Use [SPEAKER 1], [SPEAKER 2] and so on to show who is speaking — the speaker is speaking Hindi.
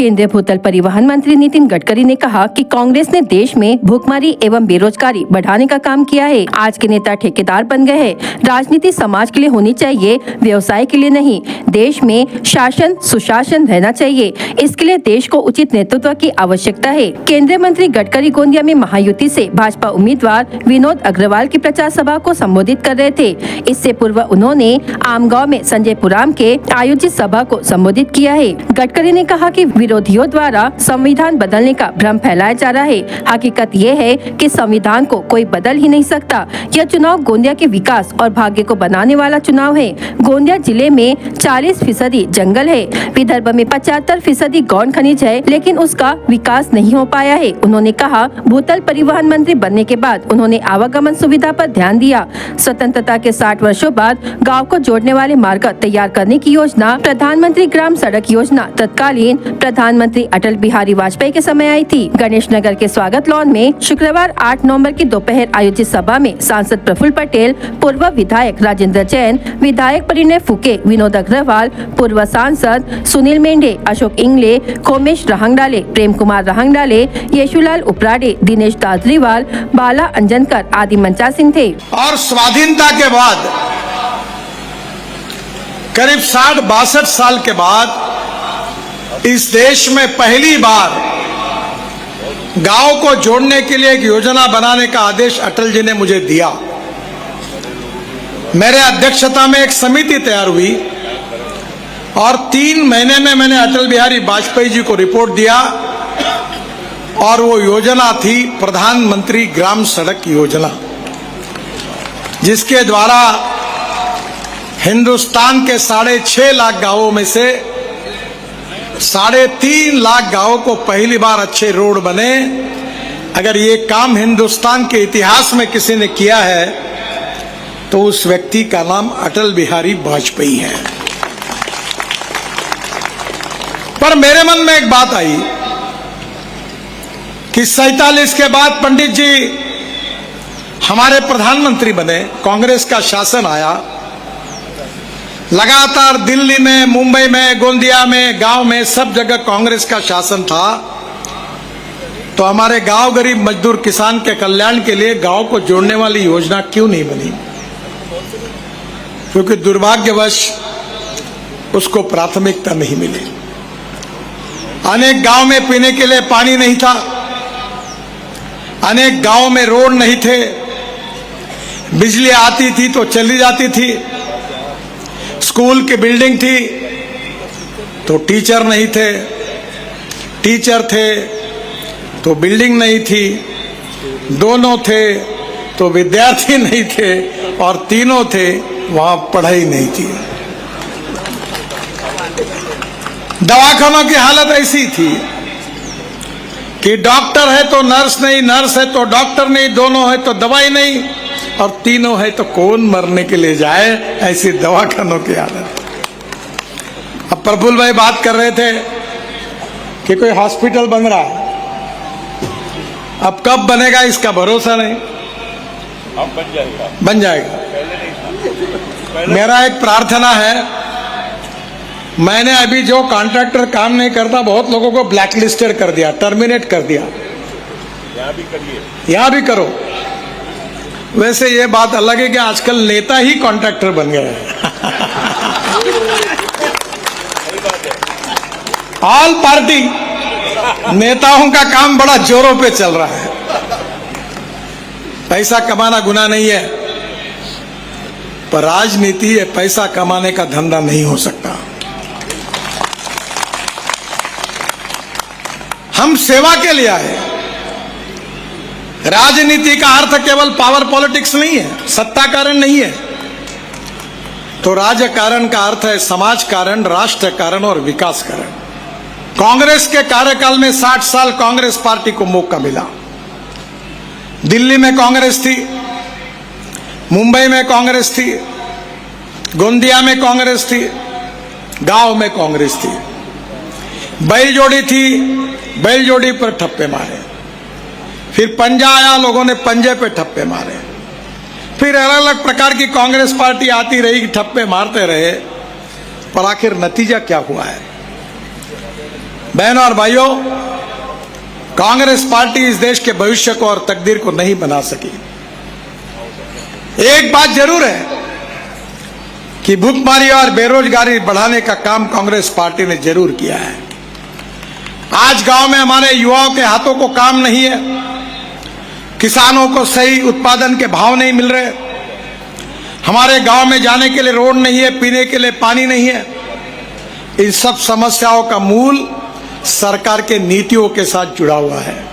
[SPEAKER 1] केंद्रीय भूतल परिवहन मंत्री नितिन गडकरी ने कहा कि कांग्रेस ने देश में भूखमरी एवं बेरोजगारी बढ़ाने का काम किया है। आज के नेता ठेकेदार बन गए हैं। राजनीति समाज के लिए होनी चाहिए, व्यवसाय के लिए नहीं। देश में शासन सुशासन रहना चाहिए, इसके लिए देश को उचित नेतृत्व की आवश्यकता है। केंद्रीय मंत्री गडकरी गोंदिया में महायुति से भाजपा उम्मीदवार विनोद अग्रवाल की प्रचार सभा को संबोधित कर रहे थे। इससे पूर्व उन्होंने आमगांव में संजय पुराम के आयोजित सभा को संबोधित किया है। गडकरी ने कहा कि विरोधियों द्वारा संविधान बदलने का भ्रम फैलाया जा रहा है। हकीकत ये है कि संविधान को कोई बदल ही नहीं सकता। यह चुनाव गोंदिया के विकास और भाग्य को बनाने वाला चुनाव है। गोंदिया जिले में 40% जंगल है। विदर्भ में 75% गौण खनिज है, लेकिन उसका विकास नहीं हो पाया है। उन्होंने कहा, भूतल परिवहन मंत्री बनने के बाद उन्होंने आवागमन सुविधा पर ध्यान दिया। स्वतंत्रता के 60 वर्षों बाद गाँव को जोड़ने वाले मार्ग तैयार करने की योजना, प्रधानमंत्री ग्राम सड़क योजना तत्कालीन प्रधानमंत्री अटल बिहारी वाजपेयी के समय आई थी। गणेश नगर के स्वागत लॉन में शुक्रवार 8 नवंबर की दोपहर आयोजित सभा में सांसद प्रफुल्ल पटेल, पूर्व विधायक राजेंद्र जैन, विधायक परिणय फुके, विनोद अग्रवाल, पूर्व सांसद सुनील मेंढे, अशोक इंगले, खोमेश रहंगडाले, प्रेम कुमार रहंगडाले, येशुलाल उपराडे, दिनेश दादरीवाल, बाला अंजनकर आदि मंचासीन थे।
[SPEAKER 2] और स्वाधीनता के बाद करीब 60-62 साल के बाद इस देश में पहली बार गांव को जोड़ने के लिए एक योजना बनाने का आदेश अटल जी ने मुझे दिया। मेरे अध्यक्षता में एक समिति तैयार हुई और 3 महीने में मैंने अटल बिहारी वाजपेयी जी को रिपोर्ट दिया और वो योजना थी प्रधानमंत्री ग्राम सड़क योजना, जिसके द्वारा हिंदुस्तान के 6.5 लाख गांवों में से 3.5 लाख गांवों को पहली बार अच्छे रोड बने। अगर ये काम हिंदुस्तान के इतिहास में किसी ने किया है तो उस व्यक्ति का नाम अटल बिहारी वाजपेयी है। पर मेरे मन में एक बात आई कि 47 के बाद पंडित जी हमारे प्रधानमंत्री बने, कांग्रेस का शासन आया, लगातार दिल्ली में, मुंबई में, गोंदिया में, गांव में सब जगह कांग्रेस का शासन था। तो हमारे गांव गरीब मजदूर किसान के कल्याण के लिए गांव को जोड़ने वाली योजना क्यों नहीं बनी? क्योंकि दुर्भाग्यवश उसको प्राथमिकता नहीं मिली। अनेक गांव में पीने के लिए पानी नहीं था, अनेक गांव में रोड नहीं थे, बिजली आती थी तो चली जाती थी, स्कूल की बिल्डिंग थी तो टीचर नहीं थे, टीचर थे तो बिल्डिंग नहीं थी, दोनों थे तो विद्यार्थी नहीं थे, और तीनों थे वहां पढ़ाई नहीं थी। दवाखानों की हालत ऐसी थी कि डॉक्टर है तो नर्स नहीं, नर्स है तो डॉक्टर नहीं, दोनों है तो दवाई नहीं, और तीनों है तो कौन मरने के लिए जाए, ऐसी दवाखानों की हालत। अब प्रफुल्ल भाई बात कर रहे थे कि कोई हॉस्पिटल बन रहा है, अब कब बनेगा इसका भरोसा नहीं,
[SPEAKER 3] अब
[SPEAKER 2] बन जाएगा। मेरा एक प्रार्थना है, मैंने अभी जो कॉन्ट्रैक्टर काम नहीं करता बहुत लोगों को ब्लैकलिस्टेड कर दिया, टर्मिनेट कर दिया।
[SPEAKER 3] यहाँ भी करिए,
[SPEAKER 2] यहाँ भी करो। वैसे ये बात अलग है कि आजकल नेता ही कॉन्ट्रैक्टर बन गए हैं। ऑल पार्टी नेताओं का काम बड़ा जोरों पे चल रहा है। पैसा कमाना गुनाह नहीं है, पर राजनीति है, पैसा कमाने का धंधा नहीं हो सकता। हम सेवा के लिए आए। राजनीति का अर्थ केवल पावर पॉलिटिक्स नहीं है, सत्ता कारण नहीं है। तो राजकारण का अर्थ है समाज कारण, राष्ट्र कारण और विकास कारण। कांग्रेस के कार्यकाल में 60 साल कांग्रेस पार्टी को मौका मिला। दिल्ली में कांग्रेस थी, मुंबई में कांग्रेस थी, गोंदिया में कांग्रेस थी, गांव में कांग्रेस थी। बैलजोड़ी थी, बैलजोड़ी पर ठप्पे मारे। फिर पंजा आया, लोगों ने पंजे पे ठप्पे मारे। फिर अलग अलग प्रकार की कांग्रेस पार्टी आती रही, ठप्पे मारते रहे, पर आखिर नतीजा क्या हुआ है? बहनों और भाइयों, कांग्रेस पार्टी इस देश के भविष्य को और तकदीर को नहीं बना सकी। एक बात जरूर है कि भूखमरी और बेरोजगारी बढ़ाने का काम कांग्रेस पार्टी ने जरूर किया है। आज गांव में हमारे युवाओं के हाथों को काम नहीं है, किसानों को सही उत्पादन के भाव नहीं मिल रहे, हमारे गांव में जाने के लिए रोड नहीं है, पीने के लिए पानी नहीं है। इन सब समस्याओं का मूल सरकार के नीतियों के साथ जुड़ा हुआ है।